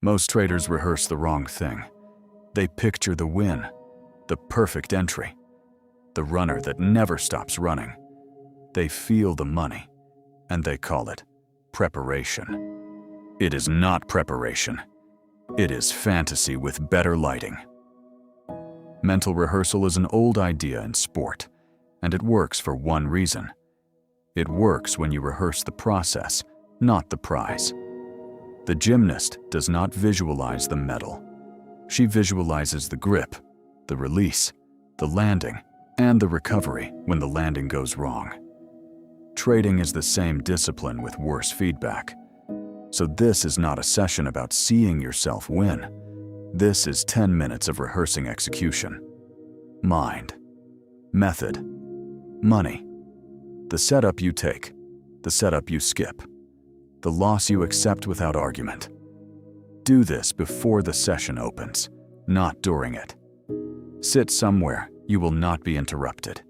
Most traders rehearse the wrong thing. They picture the win, the perfect entry, the runner that never stops running. They feel the money, and they call it preparation. It is not preparation. It is fantasy with better lighting. Mental rehearsal is an old idea in sport, and it works for one reason. It works when you rehearse the process, not the prize. The gymnast does not visualize the medal. She visualizes the grip, the release, the landing, and the recovery when the landing goes wrong. Trading is the same discipline with worse feedback. So this is not a session about seeing yourself win. This is 10 minutes of rehearsing execution. Mind, method, money. The setup you take, the setup you skip, the loss you accept without argument. Do this before the session opens, not during it. Sit somewhere you will not be interrupted.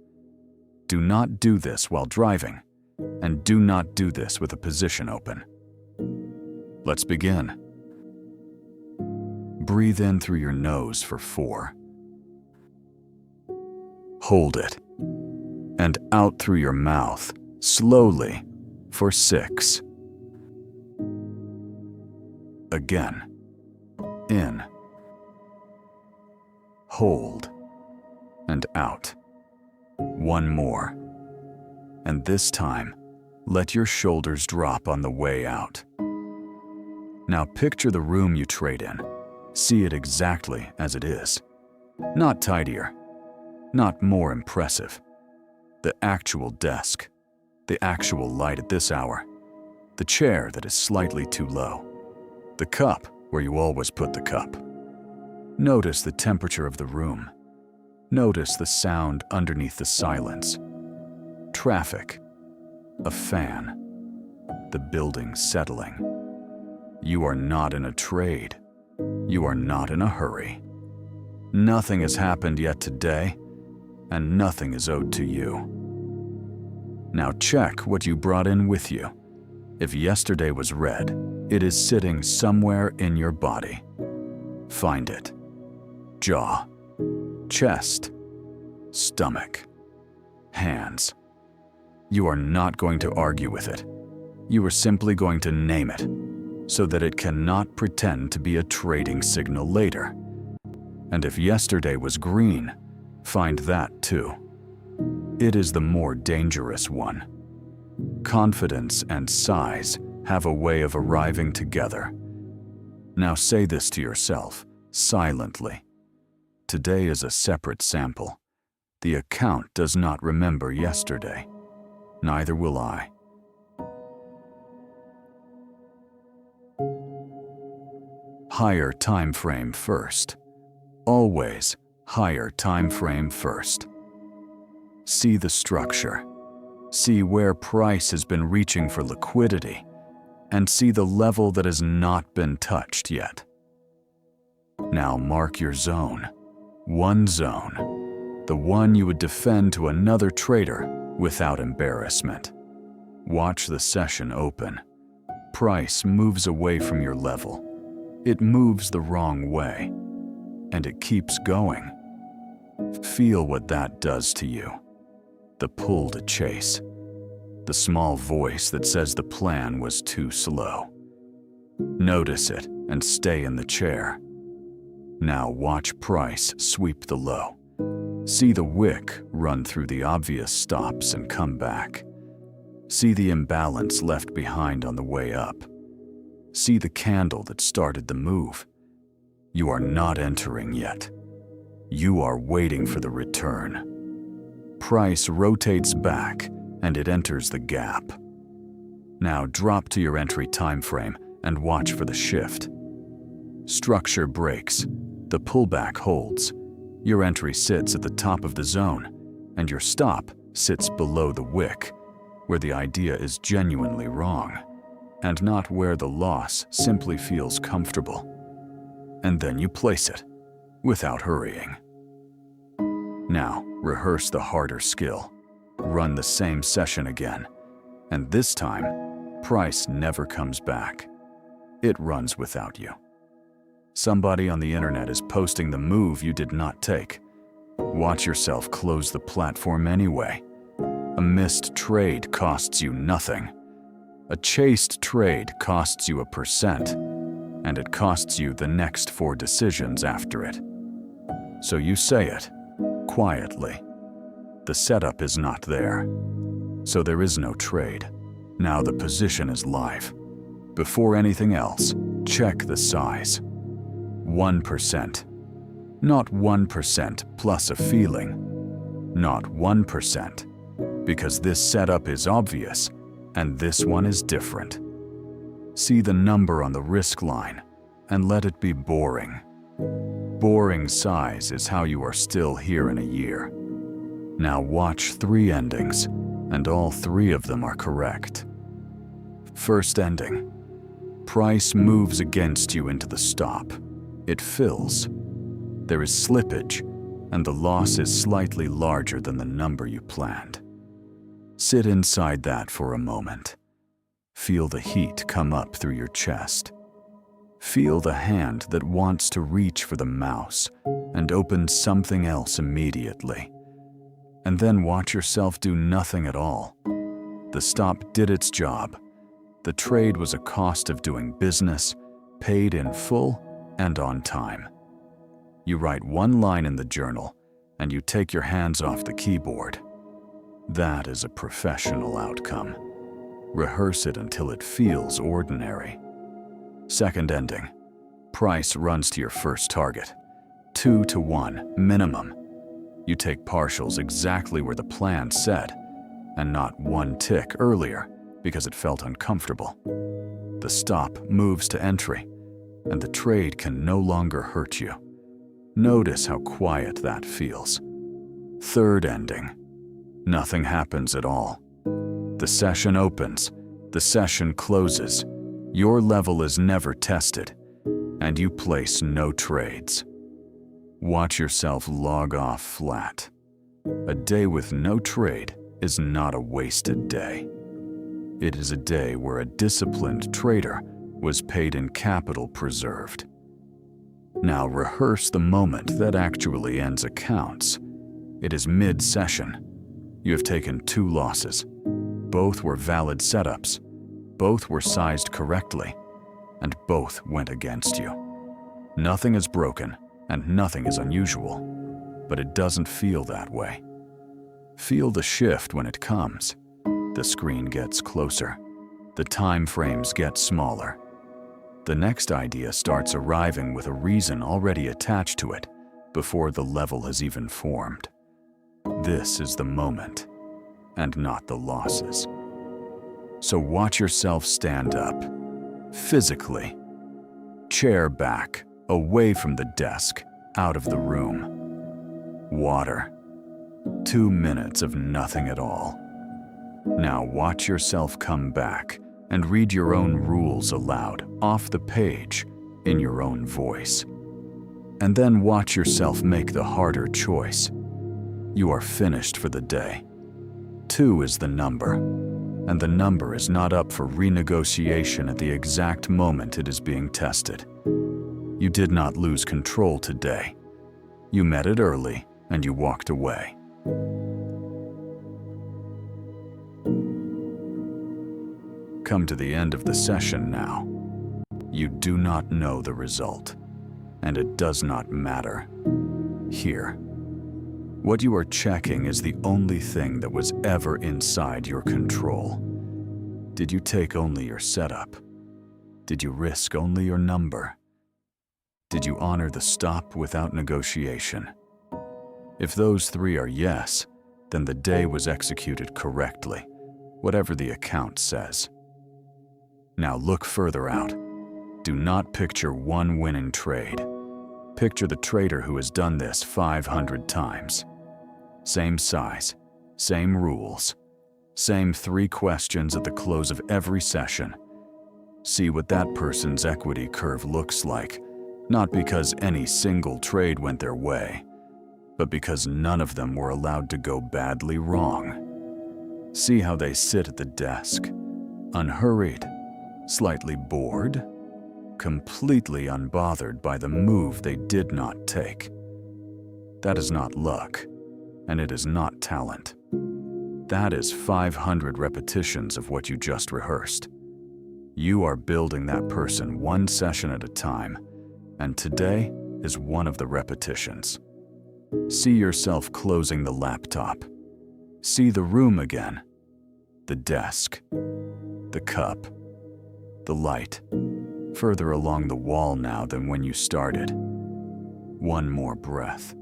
Do not do this while driving, and do not do this with a position open. Let's begin. Breathe in through your nose for 4. Hold it. And out through your mouth, slowly, for 6. Again. In. Hold. And out. One more. And this time, let your shoulders drop on the way out. Now picture the room you trade in. See it exactly as it is. Not tidier. Not more impressive. The actual desk. The actual light at this hour. The chair that is slightly too low. The cup where you always put the cup. Notice the temperature of the room. Notice the sound underneath the silence. Traffic. A fan. The building settling. You are not in a trade. You are not in a hurry. Nothing has happened yet today, and nothing is owed to you. Now check what you brought in with you. If yesterday was red, it is sitting somewhere in your body. Find it. Jaw, chest, stomach, hands. You are not going to argue with it. You are simply going to name it, so that it cannot pretend to be a trading signal later. And if yesterday was green, find that too. It is the more dangerous one. Confidence and size have a way of arriving together. Now say this to yourself, silently. Today is a separate sample. The account does not remember yesterday. Neither will I. Higher time frame first. Always higher time frame first. See the structure. See where price has been reaching for liquidity, and see the level that has not been touched yet. Now mark your zone. One zone. The one you would defend to another trader without embarrassment. Watch the session open. Price moves away from your level. It moves the wrong way, and it keeps going. Feel what that does to you. The pull to chase. The small voice that says the plan was too slow. Notice it and stay in the chair. Now watch price sweep the low. See the wick run through the obvious stops and come back. See the imbalance left behind on the way up. See the candle that started the move. You are not entering yet. You are waiting for the return. Price rotates back and it enters the gap. Now drop to your entry time frame and watch for the shift. Structure breaks. The pullback holds. Your entry sits at the top of the zone, and your stop sits below the wick, where the idea is genuinely wrong, and not where the loss simply feels comfortable. And then you place it, without hurrying. Now, rehearse the harder skill. Run the same session again, and this time, price never comes back. It runs without you. Somebody on the internet is posting the move you did not take. Watch yourself close the platform anyway. A missed trade costs you nothing. A chased trade costs you 1%, and it costs you the next 4 decisions after it. So you say it, quietly. The setup is not there, so there is no trade. Now the position is live. Before anything else, check the size. 1%. Not 1% plus a feeling. Not 1%, because this setup is obvious and this one is different. See the number on the risk line and let it be boring. Boring size is how you are still here in a year. Now watch 3 endings, and all 3 of them are correct. First ending. Price moves against you into the stop. It fills. There is slippage, and the loss is slightly larger than the number you planned. Sit inside that for a moment. Feel the heat come up through your chest. Feel the hand that wants to reach for the mouse and open something else immediately. And then watch yourself do nothing at all. The stop did its job. The trade was a cost of doing business, paid in full and on time. You write 1 line in the journal and you take your hands off the keyboard. That is a professional outcome. Rehearse it until it feels ordinary. Second ending. Price runs to your first target. 2 to 1, minimum. You take partials exactly where the plan said, and not 1 tick earlier because it felt uncomfortable. The stop moves to entry, and the trade can no longer hurt you. Notice how quiet that feels. Third ending. Nothing happens at all. The session opens, the session closes, your level is never tested, and you place no trades. Watch yourself log off flat. A day with no trade is not a wasted day. It is a day where a disciplined trader was paid in capital preserved. Now rehearse the moment that actually ends accounts. It is mid-session. You have taken 2 losses. Both were valid setups. Both were sized correctly, and both went against you. Nothing is broken, and nothing is unusual, but it doesn't feel that way. Feel the shift when it comes. The screen gets closer. The time frames get smaller. The next idea starts arriving with a reason already attached to it before the level has even formed. This is the moment, and not the losses. So watch yourself stand up, physically. Chair back, away from the desk, out of the room. Water. 2 minutes of nothing at all. Now watch yourself come back and read your own rules aloud, off the page, in your own voice. And then watch yourself make the harder choice. You are finished for the day. 2 is the number, and the number is not up for renegotiation at the exact moment it is being tested. You did not lose control today. You met it early, and you walked away. Come to the end of the session now. You do not know the result, and it does not matter. Here. What you are checking is the only thing that was ever inside your control. Did you take only your setup? Did you risk only your number? Did you honor the stop without negotiation? If those 3 are yes, then the day was executed correctly, whatever the account says. Now look further out. Do not picture 1 winning trade. Picture the trader who has done this 500 times. Same size, same rules, same 3 questions at the close of every session. See what that person's equity curve looks like, not because any single trade went their way, but because none of them were allowed to go badly wrong. See how they sit at the desk, unhurried, slightly bored. completely unbothered by the move they did not take. That is not luck, and it is not talent. That is 500 repetitions of what you just rehearsed. You are building that person one session at a time, and today is one of the repetitions. See yourself closing the laptop. See the room again, the desk, the cup, the light, further along the wall now than when you started. One more breath.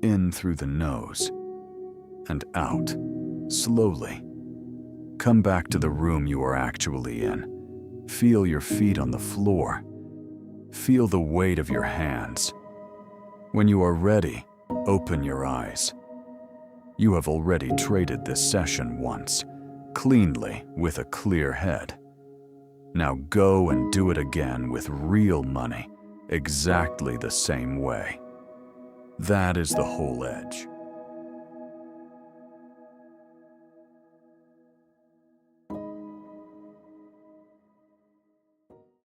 In through the nose and out, slowly. Come back to the room you are actually in. Feel your feet on the floor. Feel the weight of your hands. When you are ready, open your eyes. You have already traded this session once, cleanly with a clear head. Now go and do it again with real money, exactly the same way. That is the whole edge.